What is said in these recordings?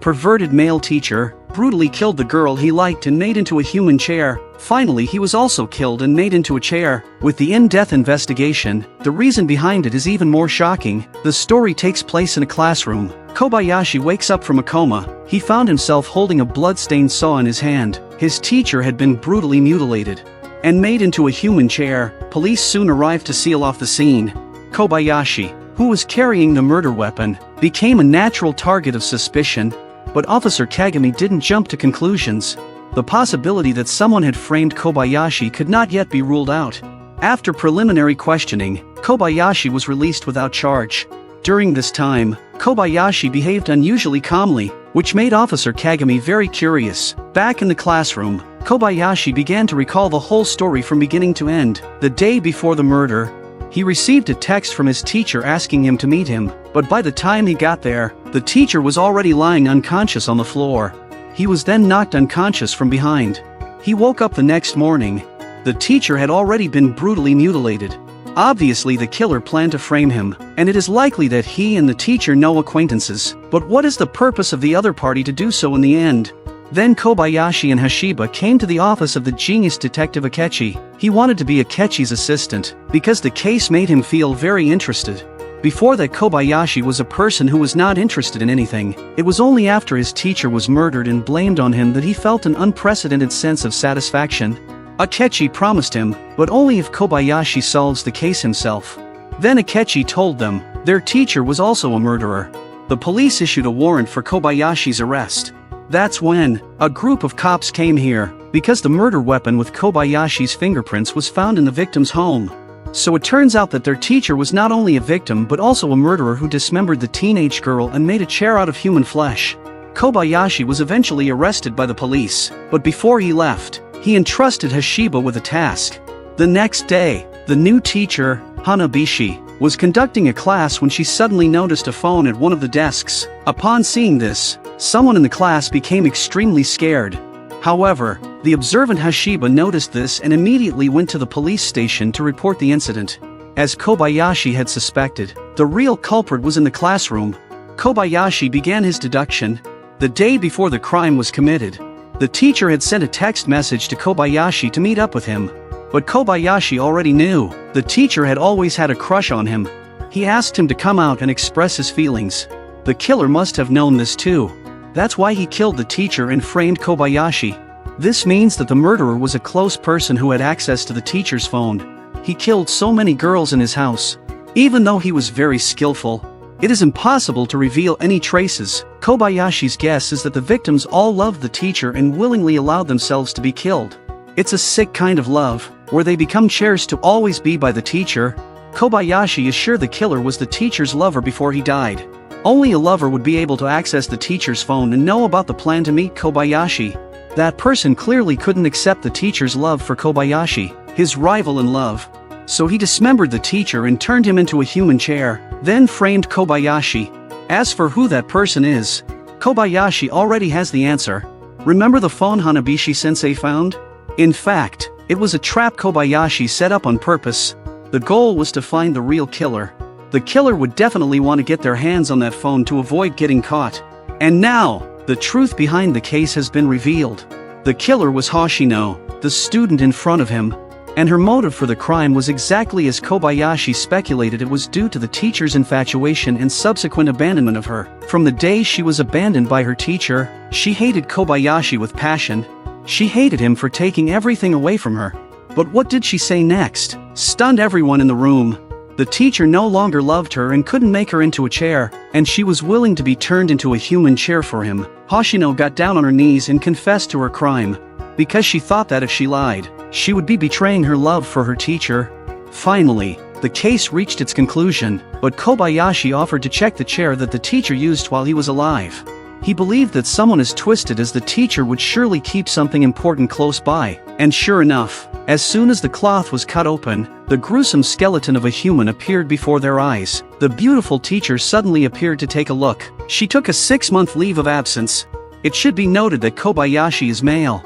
Perverted male teacher brutally killed the girl he liked and made into a human chair. Finally, he was also killed and made into a chair. With the in-depth investigation, the reason behind it is even more shocking. The story takes place in a classroom. Kobayashi wakes up from a coma. He found himself holding a blood-stained saw in his hand. His teacher had been brutally mutilated and made into a human chair. Police soon arrived to seal off the scene. Kobayashi, who was carrying the murder weapon, became a natural target of suspicion. But Officer Kagami didn't jump to conclusions. The possibility that someone had framed Kobayashi could not yet be ruled out. After preliminary questioning, Kobayashi was released without charge. During this time, Kobayashi behaved unusually calmly, which made Officer Kagami very curious. Back in the classroom, Kobayashi began to recall the whole story from beginning to end. The day before the murder, he received a text from his teacher asking him to meet him, but by the time he got there, the teacher was already lying unconscious on the floor. He was then knocked unconscious from behind. He woke up the next morning. The teacher had already been brutally mutilated. Obviously, the killer planned to frame him, and it is likely that he and the teacher know acquaintances. But what is the purpose of the other party to do so in the end? Then Kobayashi and Hashiba came to the office of the genius detective Akechi. He wanted to be Akechi's assistant, because the case made him feel very interested. Before that, Kobayashi was a person who was not interested in anything. It was only after his teacher was murdered and blamed on him that he felt an unprecedented sense of satisfaction. Akechi promised him, but only if Kobayashi solves the case himself. Then Akechi told them their teacher was also a murderer. The police issued a warrant for Kobayashi's arrest. That's when a group of cops came here, because the murder weapon with Kobayashi's fingerprints was found in the victim's home. So it turns out that their teacher was not only a victim but also a murderer who dismembered the teenage girl and made a chair out of human flesh. Kobayashi was eventually arrested by the police, but before he left, he entrusted Hashiba with a task. The next day, the new teacher, Hanabishi, was conducting a class when she suddenly noticed a phone at one of the desks. Upon seeing this, someone in the class became extremely scared. However, the observant Hashiba noticed this and immediately went to the police station to report the incident. As Kobayashi had suspected, the real culprit was in the classroom. Kobayashi began his deduction. The day before the crime was committed, the teacher had sent a text message to Kobayashi to meet up with him. But Kobayashi already knew the teacher had always had a crush on him. He asked him to come out and express his feelings. The killer must have known this too. That's why he killed the teacher and framed Kobayashi. This means that the murderer was a close person who had access to the teacher's phone. He killed so many girls in his house. Even though he was very skillful, it is impossible to reveal any traces. Kobayashi's guess is that the victims all loved the teacher and willingly allowed themselves to be killed. It's a sick kind of love, where they become chairs to always be by the teacher. Kobayashi is sure the killer was the teacher's lover before he died. Only a lover would be able to access the teacher's phone and know about the plan to meet Kobayashi. That person clearly couldn't accept the teacher's love for Kobayashi, his rival in love. So he dismembered the teacher and turned him into a human chair, then framed Kobayashi. As for who that person is, Kobayashi already has the answer. Remember the phone Hanabishi-sensei found? In fact, it was a trap Kobayashi set up on purpose. The goal was to find the real killer. The killer would definitely want to get their hands on that phone to avoid getting caught. And now, the truth behind the case has been revealed. The killer was Hoshino, the student in front of him. And her motive for the crime was exactly as Kobayashi speculated. It was due to the teacher's infatuation and subsequent abandonment of her. From the day she was abandoned by her teacher, she hated Kobayashi with passion. She hated him for taking everything away from her. But what did she say next? Stunned everyone in the room. The teacher no longer loved her and couldn't make her into a chair, and she was willing to be turned into a human chair for him. Hoshino got down on her knees and confessed to her crime, because she thought that if she lied, she would be betraying her love for her teacher. Finally, the case reached its conclusion, but Kobayashi offered to check the chair that the teacher used while he was alive. He believed that someone as twisted as the teacher would surely keep something important close by, and sure enough, as soon as the cloth was cut open, the gruesome skeleton of a human appeared before their eyes. The beautiful teacher suddenly appeared to take a look. She took a 6-month leave of absence. It should be noted that Kobayashi is male.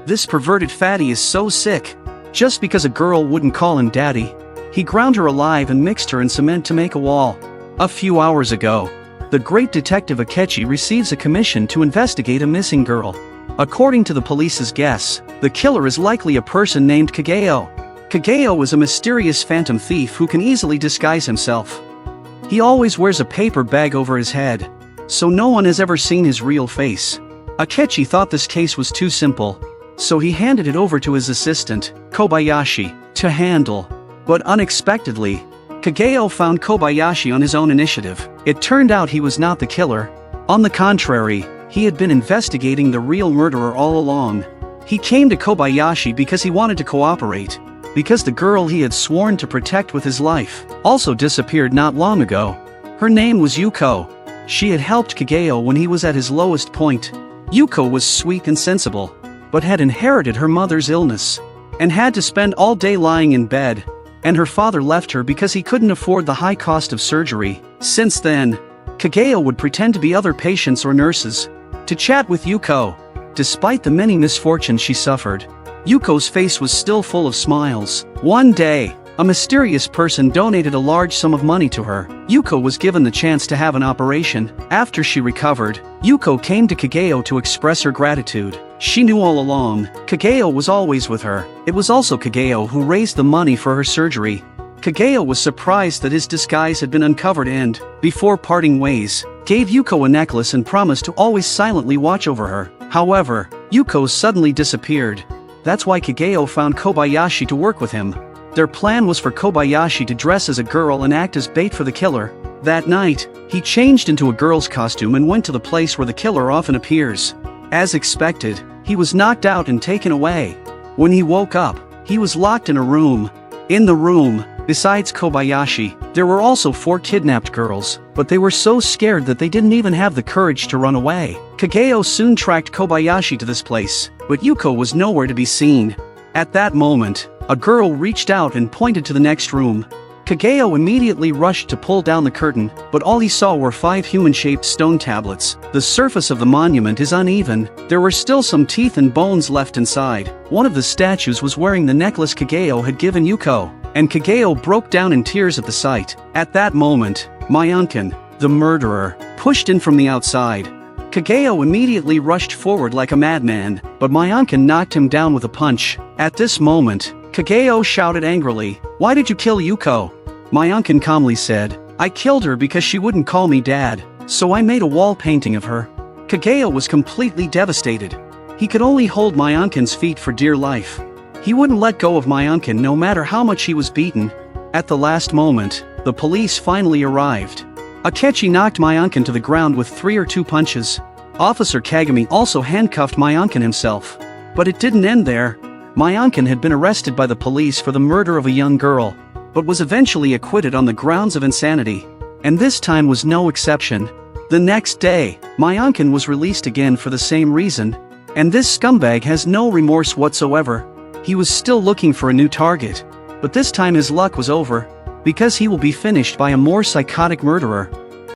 This perverted fatty is so sick. Just because a girl wouldn't call him daddy, he ground her alive and mixed her in cement to make a wall. A few hours ago, the great detective Akechi receives a commission to investigate a missing girl. According to the police's guess, the killer is likely a person named Kageo. Kageo is a mysterious phantom thief who can easily disguise himself. He always wears a paper bag over his head, so no one has ever seen his real face. Akechi thought this case was too simple, so he handed it over to his assistant, Kobayashi, to handle. But unexpectedly, Kageo found Kobayashi on his own initiative. It turned out he was not the killer. On the contrary, he had been investigating the real murderer all along. He came to Kobayashi because he wanted to cooperate, because the girl he had sworn to protect with his life also disappeared not long ago. Her name was Yuko. She had helped Kageo when he was at his lowest point. Yuko was sweet and sensible, but had inherited her mother's illness, and had to spend all day lying in bed, and her father left her because he couldn't afford the high cost of surgery. Since then, Kageo would pretend to be other patients or nurses, to chat with Yuko. Despite the many misfortunes she suffered, Yuko's face was still full of smiles. One day, a mysterious person donated a large sum of money to her. Yuko was given the chance to have an operation. After she recovered, Yuko came to Kageo to express her gratitude. She knew all along, Kageo was always with her. It was also Kageo who raised the money for her surgery. Kageo was surprised that his disguise had been uncovered and, before parting ways, gave Yuko a necklace and promised to always silently watch over her. However, Yuko suddenly disappeared. That's why Kageo found Kobayashi to work with him. Their plan was for Kobayashi to dress as a girl and act as bait for the killer. That night, he changed into a girl's costume and went to the place where the killer often appears. As expected, he was knocked out and taken away. When he woke up, he was locked in a room. In the room, besides Kobayashi, there were also 4 kidnapped girls, but they were so scared that they didn't even have the courage to run away. Kageo soon tracked Kobayashi to this place, but Yuko was nowhere to be seen. At that moment, a girl reached out and pointed to the next room. Kageo immediately rushed to pull down the curtain, but all he saw were 5 human-shaped stone tablets. The surface of the monument is uneven. There were still some teeth and bones left inside. One of the statues was wearing the necklace Kageo had given Yuko, and Kageo broke down in tears at the sight. At that moment, Myunkin, the murderer, pushed in from the outside. Kageo immediately rushed forward like a madman, but Myunkin knocked him down with a punch. At this moment, Kageo shouted angrily, "Why did you kill Yuko?" Myunkin calmly said, "I killed her because she wouldn't call me dad, so I made a wall painting of her." Kageo was completely devastated. He could only hold Myunkin's feet for dear life. He wouldn't let go of Myunkin no matter how much he was beaten. At the last moment, the police finally arrived. Akechi knocked Myunkin to the ground with 3 or 2 punches. Officer Kagami also handcuffed Myunkin himself. But it didn't end there. Myunkin had been arrested by the police for the murder of a young girl, but was eventually acquitted on the grounds of insanity. And this time was no exception. The next day, Myunkin was released again for the same reason, and this scumbag has no remorse whatsoever. He was still looking for a new target, but this time his luck was over, because he will be finished by a more psychotic murderer.